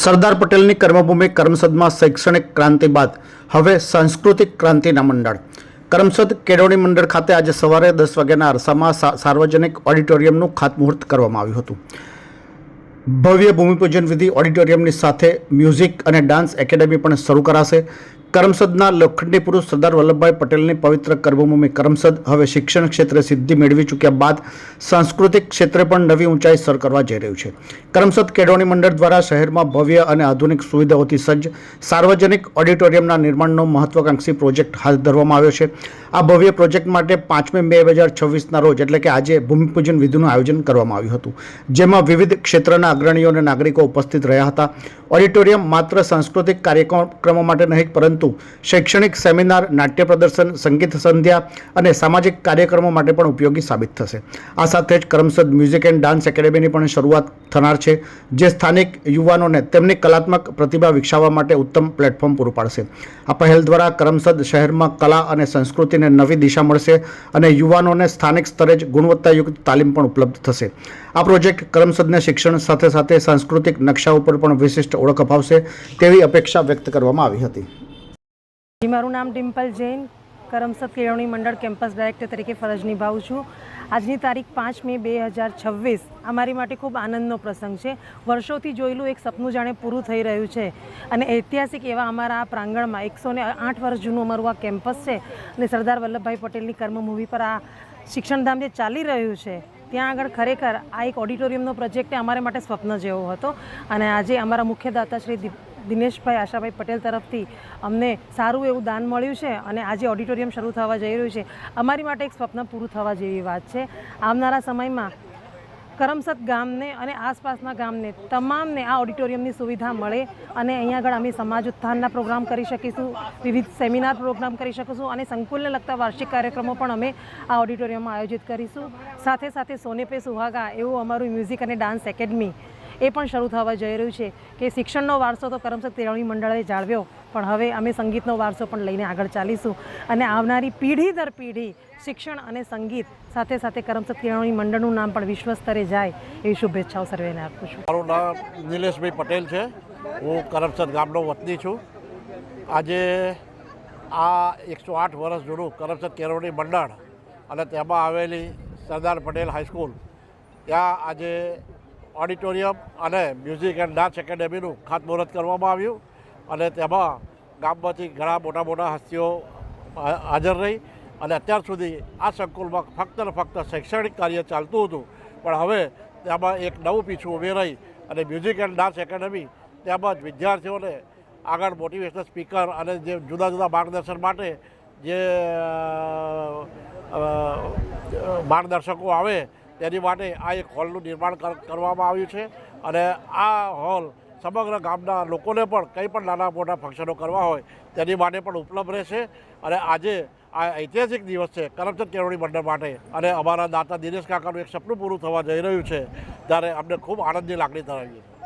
સરદાર પટેલની કર્મભૂમિ કરમસદમાં શૈક્ષણિક ક્રાંતિ બાદ હવે સાંસ્કૃતિક ક્રાંતિના મંડળ કરમસદ કેળવણી મંડળ ખાતે આજે સવારે 10 વાગ્યાના અરસામાં સાર્વજનિક ઓડિટોરિયમનું ખાતમુહૂર્ત કરવામાં આવ્યું હતું। ભવ્ય ભૂમિપૂજન વિધિ ઓડિટોરિયમની સાથે મ્યુઝિક અને ડાન્સ એકેડેમી પણ શરૂ કરાશે। કરમસદના લોખંડી પુરુષ સરદાર વલ્લભભાઈ પટેલની પવિત્ર કર્મભૂમિ કરમસદ હવે શિક્ષણ ક્ષેત્રે સિદ્ધિ મેળવી ચૂક્યા બાદ સાંસ્કૃતિક ક્ષેત્રે પણ નવી ઊંચાઈ સર કરવા જઈ રહ્યું છે। કરમસદ કેળવણી મંડળ દ્વારા શહેરમાં ભવ્ય અને આધુનિક સુવિધાઓથી સજ્જ સાર્વજનિક ઓડિટોરિયમના નિર્માણનો મહત્વાકાંક્ષી પ્રોજેક્ટ હાથ ધરવામાં આવ્યો છે। આ ભવ્ય પ્રોજેક્ટ માટે 5 મે 2026ના રોજ એટલે કે આજે ભૂમિપૂજન વિધિનું આયોજન કરવામાં આવ્યું હતું, જેમાં વિવિધ ક્ષેત્રના અગ્રણીઓ અને નાગરિકો ઉપસ્થિત રહ્યા હતા। ઓડિટોરિયમ માત્ર સાંસ્કૃતિક કાર્યક્રમો માટે નહીં પરંતુ શૈક્ષણિક સેમિનાર, નાટ્ય પ્રદર્શન, સંગીત સંધ્યા અને સામાજિક કાર્યક્રમો માટે પણ ઉપયોગી સાબિત થશે। આ સાથે જ કરમસદ મ્યુઝિક એન્ડ ડાન્સ એકેડેમીની પણ શરૂઆત થનાર છે, જે સ્થાનિક યુવાનોને તેમની કલાત્મક પ્રતિભા વિકસાવવા માટે ઉત્તમ પ્લેટફોર્મ પૂરું પાડશે। આ પહેલ દ્વારા કરમસદ શહેરમાં કલા અને સંસ્કૃતિને નવી દિશા મળશે અને યુવાનોને સ્થાનિક સ્તરે જ ગુણવત્તાયુક્ત તાલીમ પણ ઉપલબ્ધ થશે। આ પ્રોજેક્ટ કરમસદને શિક્ષણ સાથે સાથે સાંસ્કૃતિક નકશા ઉપર પણ વિશિષ્ટ ઓળખ અપાવશે તેવી અપેક્ષા વ્યક્ત કરવામાં આવી હતી। મારું નામ ડિમ્પલ જૈન, કરમસદ કેળવણી મંડળ કેમ્પસ ડાયરેક્ટર તરીકે ફરજ નિભાવું છું। આજની તારીખ 5 મે 2026 અમારી માટે ખૂબ આનંદનો પ્રસંગ છે। વર્ષોથી જોયેલું એક સપનું જાણે પૂરું થઈ રહ્યું છે અને ઐતિહાસિક એવા અમારા આ પ્રાંગણમાં 108 વર્ષ જૂનું અમારું આ કેમ્પસ છે અને સરદાર વલ્લભભાઈ પટેલની કર્મભૂમિ પર આ શિક્ષણધામ જે ચાલી રહ્યું છે ત્યાં આગળ ખરેખર આ એક ઓડિટોરિયમનો પ્રોજેક્ટ અમારા માટે સ્વપ્ન જેવો હતો અને આજે અમારા મુખ્ય દાતા શ્રી દિનેશભાઈ આશાભાઈ પટેલ તરફથી અમને સારું એવું દાન મળ્યું છે અને આજે ઓડિટોરિયમ શરૂ થવા જઈ રહ્યું છે। અમારી માટે એક સ્વપ્ન પૂરું થવા જેવી વાત છે। આવનારા સમયમાં કરમસદ ગામને અને આસપાસના ગામને તમામને આ ઓડિટોરિયમની સુવિધા મળે અને અહીંયા આગળ અમે સમાજ ઉત્થાનના પ્રોગ્રામ કરી શકીશું, વિવિધ સેમિનાર પ્રોગ્રામ કરી શકીશું અને સંકુલને લગતા વાર્ષિક કાર્યક્રમો પણ અમે આ ઓડિટોરિયમમાં આયોજિત કરીશું। સાથે સાથે સોને પે સુહાગા એવું અમારું મ્યુઝિક અને ડાન્સ એકેડમી એ પણ શરૂ થવા જઈ રહ્યું છે કે શિક્ષણનો વારસો તો કરમસદ કેળવણી મંડળે જાળવ્યો, પણ હવે અમે સંગીતનો વારસો પણ લઈને આગળ ચાલીશું અને આવનારી પેઢી દર પેઢી શિક્ષણ અને સંગીત સાથે સાથે કરમસદ કેળવણી મંડળનું નામ પણ વિશ્વ સ્તરે જાય એવી શુભેચ્છાઓ સર્વેને આપું છું। મારું નામ નિલેશભાઈ પટેલ છે, હું કરમસદ ગામનો વતની છું। આજે આ 108 વર્ષ જૂનું કરમસદ કેળવણી મંડળ અને તેમાં આવેલી સરદાર પટેલ હાઈસ્કૂલ ત્યાં આજે ઓડિટોરિયમ અને મ્યુઝિક એન્ડ ડાન્સ એકેડેમીનું ખાતમુહૂર્ત કરવામાં આવ્યું અને તેમાં ગામમાંથી ઘણા મોટા હસ્તીઓ હાજર રહી અને અત્યાર સુધી આ સંકુલમાં ફક્ત ને ફક્ત શૈક્ષણિક કાર્ય ચાલતું હતું, પણ હવે તેમાં એક નવું પીછું ઉમેરાઈ અને મ્યુઝિક એન્ડ ડાન્સ એકેડેમી તેમજ વિદ્યાર્થીઓને આગળ મોટિવેશનલ સ્પીકર અને જે જુદા જુદા માર્ગદર્શન માટે જે માર્ગદર્શકો આવે તેની માટે આ એક હોલનું નિર્માણ કરવામાં આવ્યું છે અને આ હોલ સમગ્ર ગામના લોકોને પણ કંઈ પણ નાના મોટા ફંક્શનો કરવા હોય તેની માટે પણ ઉપલબ્ધ રહેશે અને આજે આ ઐતિહાસિક દિવસ છે કરમસદ કેળવણી મંડળ માટે અને અમારા દાતા દિનેશ કાકાનું એક સપનું પૂરું થવા જઈ રહ્યું છે, ત્યારે અમને ખૂબ આનંદની લાગણી ધરાવી છે।